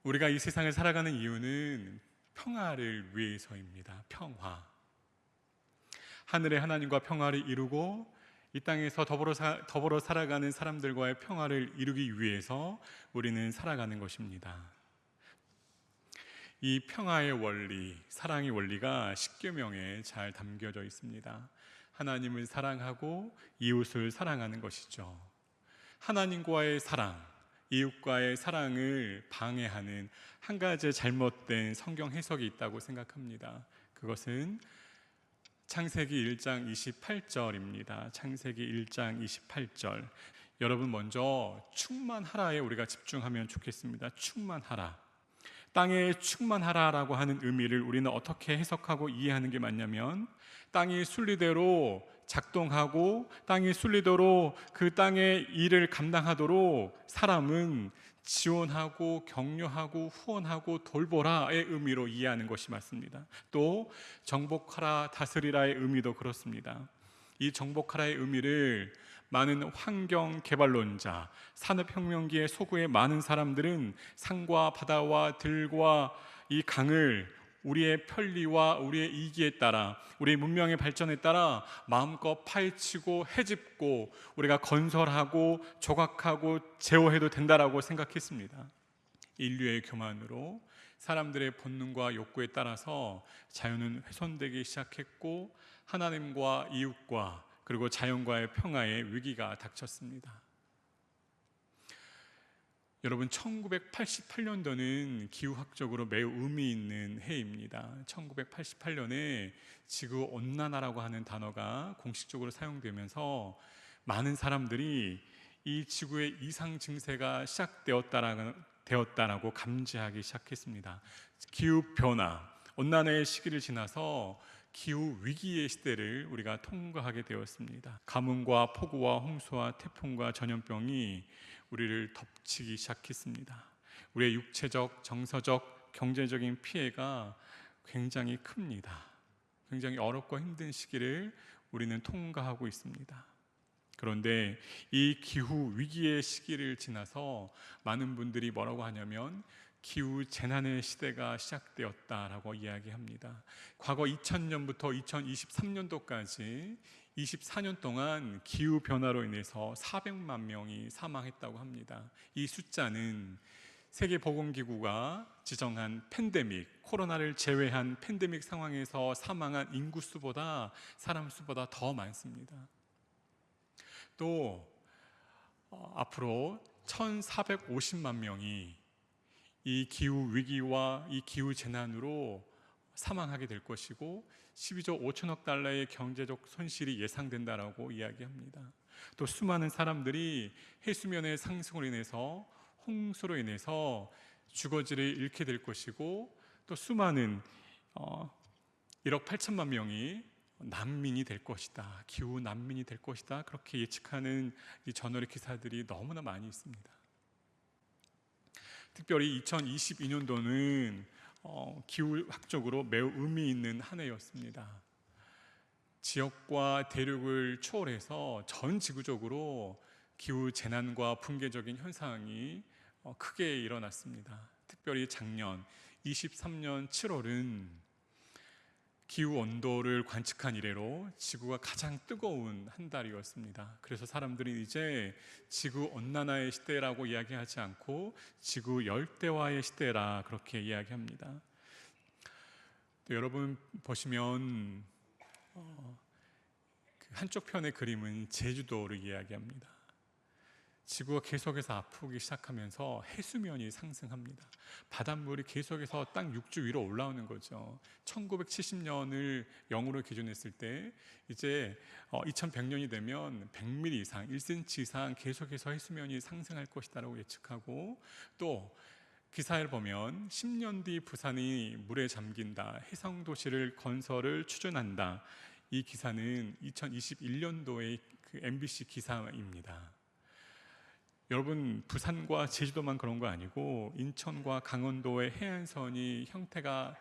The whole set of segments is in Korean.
우리가 이 세상을 살아가는 이유는 평화를 위해서입니다. 평화. 하늘의 하나님과 평화를 이루고 이 땅에서 더불어 살아가는 사람들과의 평화를 이루기 위해서 우리는 살아가는 것입니다. 이 평화의 원리, 사랑의 원리가 십계명에 잘 담겨져 있습니다. 하나님을 사랑하고 이웃을 사랑하는 것이죠. 하나님과의 사랑, 이웃과의 사랑을 방해하는 한 가지 잘못된 성경 해석이 있다고 생각합니다. 그것은 창세기 1장 28절입니다. 창세기 1장 28절. 여러분, 먼저 충만하라에 우리가 집중하면 좋겠습니다. 충만하라. 땅에 충만하라라고 하는 의미를 우리는 어떻게 해석하고 이해하는 게 맞냐면, 땅이 순리대로 작동하고 땅이 순리대로 그 땅의 일을 감당하도록 사람은 지원하고 격려하고 후원하고 돌보라의 의미로 이해하는 것이 맞습니다. 또 정복하라, 다스리라의 의미도 그렇습니다. 이 정복하라의 의미를 많은 환경 개발론자, 산업혁명기의 소구의 많은 사람들은 산과 바다와 들과 이 강을 우리의 편리와 우리의 이기에 따라, 우리의 문명의 발전에 따라 마음껏 파헤치고 헤집고 우리가 건설하고 조각하고 제어해도 된다라고 생각했습니다. 인류의 교만으로 사람들의 본능과 욕구에 따라서 자연은 훼손되기 시작했고 하나님과 이웃과 그리고 자연과의 평화에 위기가 닥쳤습니다. 여러분, 1988년도는 기후학적으로 매우 의미 있는 해입니다. 1988년에 지구온난화라고 하는 단어가 공식적으로 사용되면서 많은 사람들이 이 지구의 이상 증세가 시작되었다라고 감지하기 시작했습니다. 기후변화, 온난화의 시기를 지나서 기후 위기의 시대를 우리가 통과하게 되었습니다. 가뭄과 폭우와 홍수와 태풍과 전염병이 우리를 덮치기 시작했습니다. 우리의 육체적, 정서적, 경제적인 피해가 굉장히 큽니다. 굉장히 어렵고 힘든 시기를 우리는 통과하고 있습니다. 그런데 이 기후 위기의 시기를 지나서 많은 분들이 뭐라고 하냐면 기후 재난의 시대가 시작되었다라고 이야기합니다. 과거 2000년부터 2023년도까지 24년 동안 기후 변화로 인해서 400만 명이 사망했다고 합니다. 이 숫자는 세계보건기구가 지정한 팬데믹, 코로나를 제외한 팬데믹 상황에서 사망한 인구 수보다, 사람 수보다 더 많습니다. 또 앞으로 1450만 명이 이 기후 위기와 이 기후 재난으로 사망하게 될 것이고 12조 5천억 달러의 경제적 손실이 예상된다라고 이야기합니다. 또 수많은 사람들이 해수면의 상승으로 인해서 홍수로 인해서 주거지를 잃게 될 것이고 또 수많은 1억 8천만 명이 난민이 될 것이다, 기후 난민이 될 것이다, 그렇게 예측하는 이 저널의 기사들이 너무나 많이 있습니다. 특별히 2022년도는 기후학적으로 매우 의미 있는 한 해였습니다. 지역과 대륙을 초월해서 전 지구적으로 기후 재난과 붕괴적인 현상이 크게 일어났습니다. 특별히 작년 23년 7월은 기후 온도를 관측한 이래로 지구가 가장 뜨거운 한 달이었습니다. 그래서 사람들이 이제 지구 온난화의 시대라고 이야기하지 않고 지구 열대화의 시대라 그렇게 이야기합니다. 또 여러분 보시면 한쪽 편의 그림은 제주도를 이야기합니다. 지구가 계속해서 아프기 시작하면서 해수면이 상승합니다. 바닷물이 계속해서 땅 육지 위로 올라오는 거죠. 1970년을 0으로 기준했을 때 이제 2100년이 되면 100mm 이상, 1cm 이상 계속해서 해수면이 상승할 것이다라고 예측하고, 또 기사를 보면 10년 뒤 부산이 물에 잠긴다, 해상도시를 건설을 추진한다, 이 기사는 2021년도의 그 MBC 기사입니다. 여러분, 부산과 제주도만 그런 거 아니고 인천과 강원도의 해안선이 형태가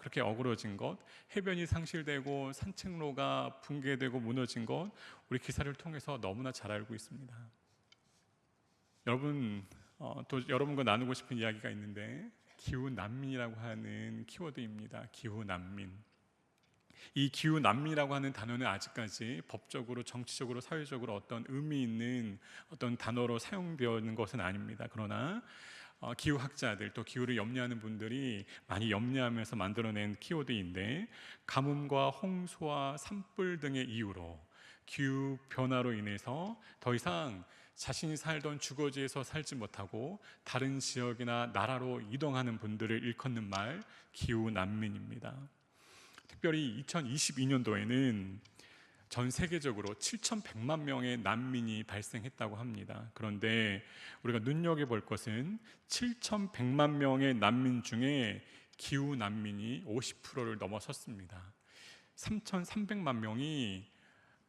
그렇게 어그러진 것, 해변이 상실되고 산책로가 붕괴되고 무너진 것, 우리 기사를 통해서 너무나 잘 알고 있습니다. 여러분, 또 여러분과 나누고 싶은 이야기가 있는데, 기후 난민이라고 하는 키워드입니다. 기후 난민. 이 기후 난민이라고 하는 단어는 아직까지 법적으로, 정치적으로, 사회적으로 어떤 의미 있는 어떤 단어로 사용되어 있는 것은 아닙니다. 그러나 기후학자들, 또 기후를 염려하는 분들이 많이 염려하면서 만들어낸 키워드인데, 가뭄과 홍수와 산불 등의 이유로 기후 변화로 인해서 더 이상 자신이 살던 주거지에서 살지 못하고 다른 지역이나 나라로 이동하는 분들을 일컫는 말, 기후 난민입니다. 특별히 2022년도에는 전 세계적으로 7,100만 명의 난민이 발생했다고 합니다. 그런데 우리가 눈여겨볼 것은 7,100만 명의 난민 중에 기후 난민이 50%를 넘어섰습니다. 3,300만 명이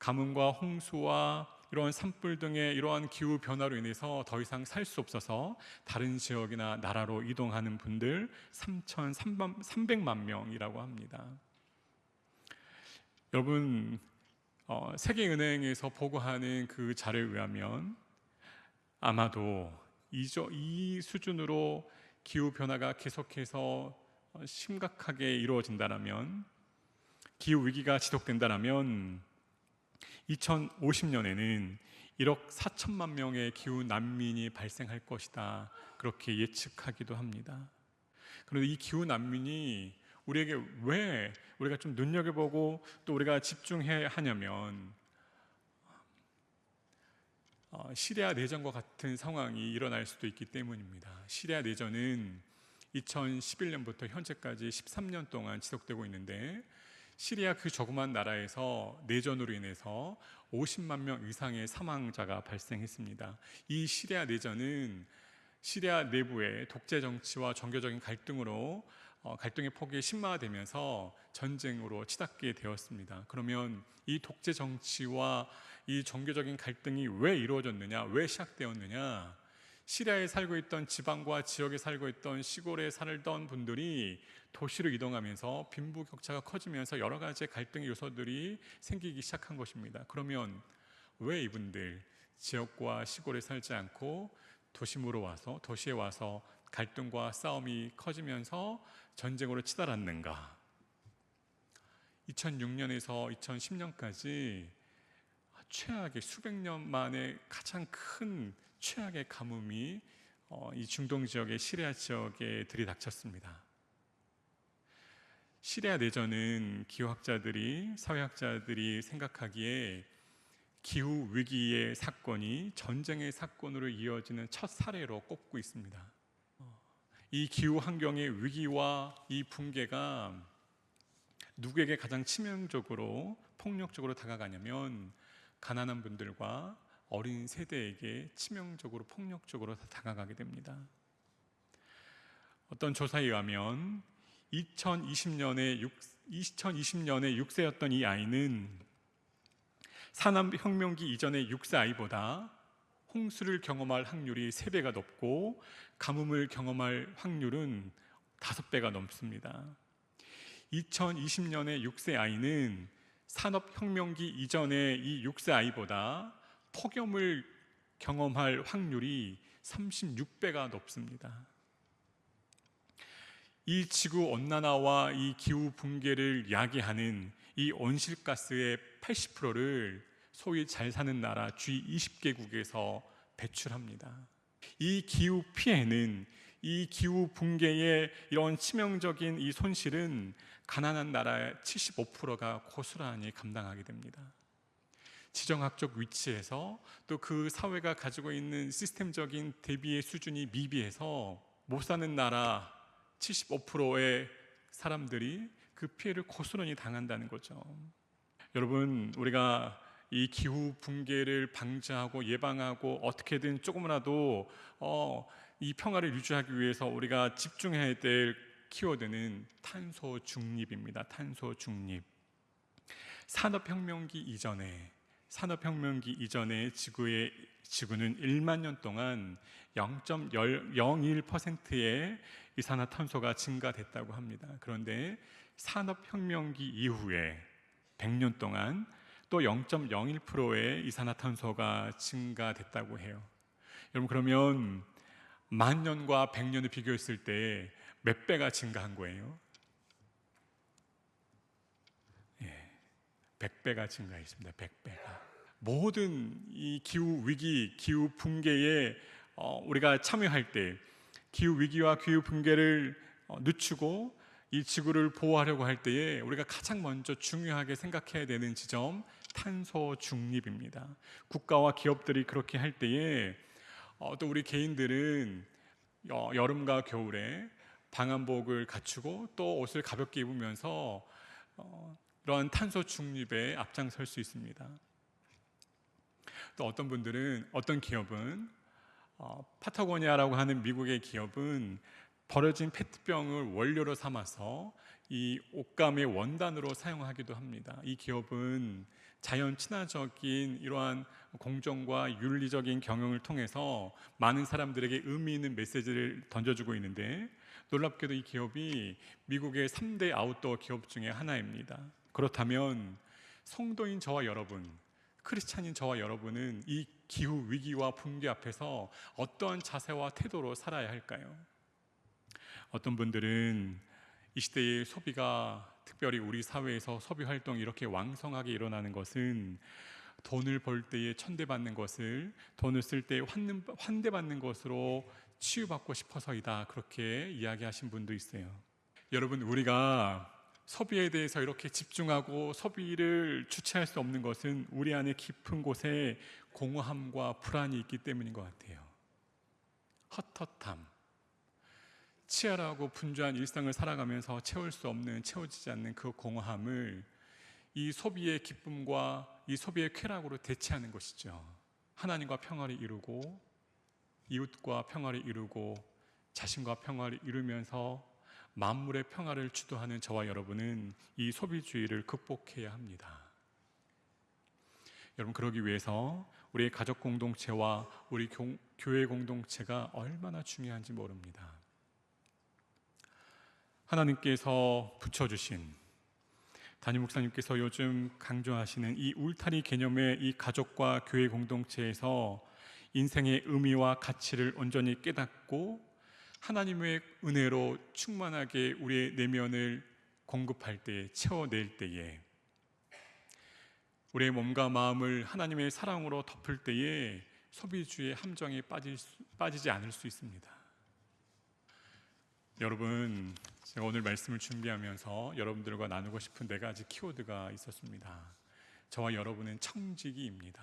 가뭄과 홍수와 이러한 산불 등의 이러한 기후 변화로 인해서 더 이상 살 수 없어서 다른 지역이나 나라로 이동하는 분들 3,300만 명이라고 합니다. 여러분, 세계은행에서 보고하는 그 자료에 의하면 아마도 이 수준으로 기후 변화가 계속해서 심각하게 이루어진다면, 기후 위기가 지속된다면 2050년에는 1억 4천만 명의 기후 난민이 발생할 것이다, 그렇게 예측하기도 합니다. 그런데 이 기후 난민이 우리에게 왜 우리가 좀 눈여겨보고 또 우리가 집중해야 하냐면, 시리아 내전과 같은 상황이 일어날 수도 있기 때문입니다. 시리아 내전은 2011년부터 현재까지 13년 동안 지속되고 있는데, 시리아 그 조그만 나라에서 내전으로 인해서 50만 명 이상의 사망자가 발생했습니다. 이 시리아 내전은 시리아 내부의 독재 정치와 종교적인 갈등으로 갈등의 폭이 심화되면서 전쟁으로 치닫게 되었습니다. 그러면 이 독재 정치와 이 종교적인 갈등이 왜 이루어졌느냐, 왜 시작되었느냐? 시리아에 살고 있던 지방과 지역에 살고 있던 시골에 살던 분들이 도시로 이동하면서 빈부격차가 커지면서 여러 가지 갈등의 요소들이 생기기 시작한 것입니다. 그러면 왜 이분들 지역과 시골에 살지 않고 도시에 와서 갈등과 싸움이 커지면서 전쟁으로 치달았는가? 2006년에서 2010년까지 최악의, 수백 년 만에 가장 큰 최악의 가뭄이 이 중동 지역의 시리아 지역에 들이닥쳤습니다. 시리아 내전은 기후학자들이, 사회학자들이 생각하기에 기후 위기의 사건이 전쟁의 사건으로 이어지는 첫 사례로 꼽고 있습니다. 이 기후 환경의 위기와 이 붕괴가 누구에게 가장 치명적으로, 폭력적으로 다가가냐면 가난한 분들과 어린 세대에게 치명적으로, 폭력적으로 다가가게 됩니다. 어떤 조사에 의하면 2020년에 6세였던 이 아이는 산업혁명기 이전의 6세 아이보다 홍수를 경험할 확률이 3배가 높고 가뭄을 경험할 확률은 5배가 넘습니다. 2020년의 6세 아이는 산업혁명기 이전의 이 6세 아이보다 폭염을 경험할 확률이 36배가 높습니다. 이 지구 온난화와 이 기후 붕괴를 야기하는 이 온실가스의 80%를 소위 잘 사는 나라 G20개국에서 배출합니다. 이 기후 피해는, 이 기후 붕괴의 이런 치명적인 이 손실은 가난한 나라의 75%가 고스란히 감당하게 됩니다. 지정학적 위치에서 또 그 사회가 가지고 있는 시스템적인 대비의 수준이 미비해서 못 사는 나라 75%의 사람들이 그 피해를 고스란히 당한다는 거죠. 여러분, 우리가 이 기후 붕괴를 방지하고 예방하고 어떻게든 조금이라도 이 평화를 유지하기 위해서 우리가 집중해야 될 키워드는 탄소 중립입니다. 탄소 중립. 산업혁명기 이전에 지구는 1만 년 동안 0.01%의 이산화탄소가 증가됐다고 합니다. 그런데 산업혁명기 이후에 100년 동안 또 0.01%의 이산화탄소가 증가됐다고 해요. 여러분, 그러면 만 년과 100년을 비교했을 때 몇 배가 증가한 거예요? 100배가 증가했습니다. 100배가. 모든 이 기후 위기, 기후 붕괴에 우리가 참여할 때 기후 위기와 기후 붕괴를 늦추고 이 지구를 보호하려고 할 때에 우리가 가장 먼저 중요하게 생각해야 되는 지점, 탄소 중립입니다. 국가와 기업들이 그렇게 할 때에 또 우리 개인들은 여름과 겨울에 방한복을 갖추고 또 옷을 가볍게 입으면서 이러한 탄소 중립에 앞장설 수 있습니다. 또 어떤 분들은, 어떤 기업은 파타고니아라고 하는 미국의 기업은 버려진 페트병을 원료로 삼아서 이 옷감의 원단으로 사용하기도 합니다. 이 기업은 자연 친화적인 이러한 공정과 윤리적인 경영을 통해서 많은 사람들에게 의미 있는 메시지를 던져주고 있는데, 놀랍게도 이 기업이 미국의 3대 아웃도어 기업 중에 하나입니다. 그렇다면 성도인 저와 여러분, 크리스찬인 저와 여러분은 이 기후 위기와 붕괴 앞에서 어떠한 자세와 태도로 살아야 할까요? 어떤 분들은 이 시대의 소비가, 특별히 우리 사회에서 소비 활동이 이렇게 왕성하게 일어나는 것은 돈을 벌 때에 천대받는 것을 돈을 쓸 때 환대받는 것으로 치유받고 싶어서이다, 그렇게 이야기하신 분도 있어요. 여러분, 우리가 소비에 대해서 이렇게 집중하고 소비를 주체할 수 없는 것은 우리 안에 깊은 곳에 공허함과 불안이 있기 때문인 것 같아요. 헛헛함, 치열하고 분주한 일상을 살아가면서 채울 수 없는, 채워지지 않는 그 공허함을 이 소비의 기쁨과 이 소비의 쾌락으로 대체하는 것이죠. 하나님과 평화를 이루고 이웃과 평화를 이루고 자신과 평화를 이루면서 만물의 평화를 주도하는 저와 여러분은 이 소비주의를 극복해야 합니다. 여러분, 그러기 위해서 우리의 가족 공동체와 우리 교회 공동체가 얼마나 중요한지 모릅니다. 하나님께서 붙여주신, 담임 목사님께서 요즘 강조하시는 이 울타리 개념의 이 가족과 교회 공동체에서 인생의 의미와 가치를 온전히 깨닫고 하나님의 은혜로 충만하게 우리의 내면을 공급할 때에, 채워낼 때에, 우리의 몸과 마음을 하나님의 사랑으로 덮을 때에 소비주의의 함정에 빠지지 않을 수 있습니다. 여러분, 제가 오늘 말씀을 준비하면서 여러분들과 나누고 싶은 4가지 키워드가 있었습니다. 저와 여러분은 청지기입니다.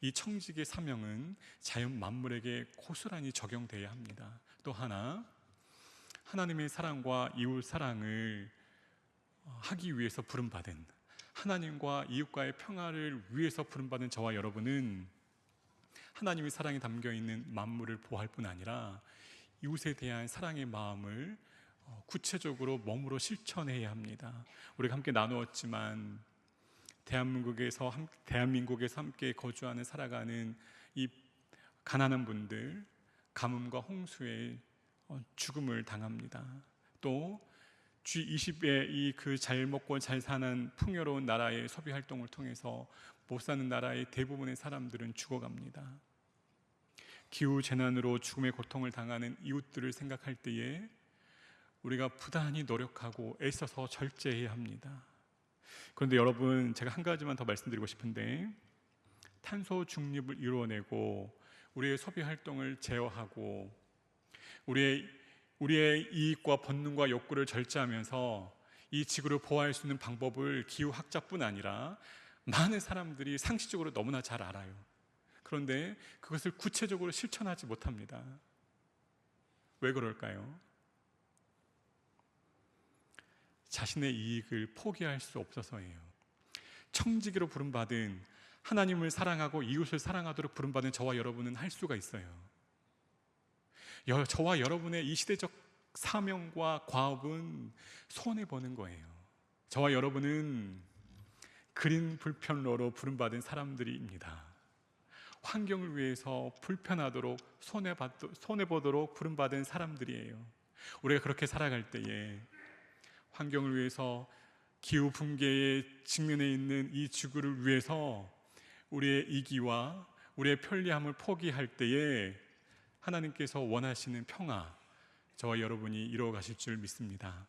이 청지기의 사명은 자연 만물에게 고스란히 적용되어야 합니다. 또 하나, 하나님의 사랑과 이웃 사랑을 하기 위해서 부름받은, 하나님과 이웃과의 평화를 위해서 부름받은 저와 여러분은 하나님의 사랑이 담겨있는 만물을 보호할 뿐 아니라 이웃에 대한 사랑의 마음을 구체적으로 몸으로 실천해야 합니다. 우리가 함께 나누었지만 대한민국에서 함께 거주하는, 살아가는 이 가난한 분들, 가뭄과 홍수에 죽음을 당합니다. 또 G20의 이 그 잘 먹고 잘 사는 풍요로운 나라의 소비 활동을 통해서 못 사는 나라의 대부분의 사람들은 죽어갑니다. 기후 재난으로 죽음의 고통을 당하는 이웃들을 생각할 때에 우리가 부단히 노력하고 애써서 절제해야 합니다. 그런데 여러분, 제가 한 가지만 더 말씀드리고 싶은데, 탄소 중립을 이루어내고 우리의 소비 활동을 제어하고 우리의 이익과 본능과 욕구를 절제하면서 이 지구를 보호할 수 있는 방법을 기후학자뿐 아니라 많은 사람들이 상식적으로 너무나 잘 알아요. 그런데 그것을 구체적으로 실천하지 못합니다. 왜 그럴까요? 자신의 이익을 포기할 수 없어서예요. 청지기로 부름받은, 하나님을 사랑하고 이웃을 사랑하도록 부름받은 저와 여러분은 할 수가 있어요. 저와 여러분의 이 시대적 사명과 과업은 손해보는 거예요. 저와 여러분은 그린 불편러로 부름받은 사람들입니다. 환경을 위해서 불편하도록 손해보도록 부름받은 사람들이에요. 우리가 그렇게 살아갈 때에 환경을 위해서, 기후 붕괴에 직면해 있는 이 지구를 위해서 우리의 이기와 우리의 편리함을 포기할 때에 하나님께서 원하시는 평화, 저와 여러분이 이루어 가실 줄 믿습니다.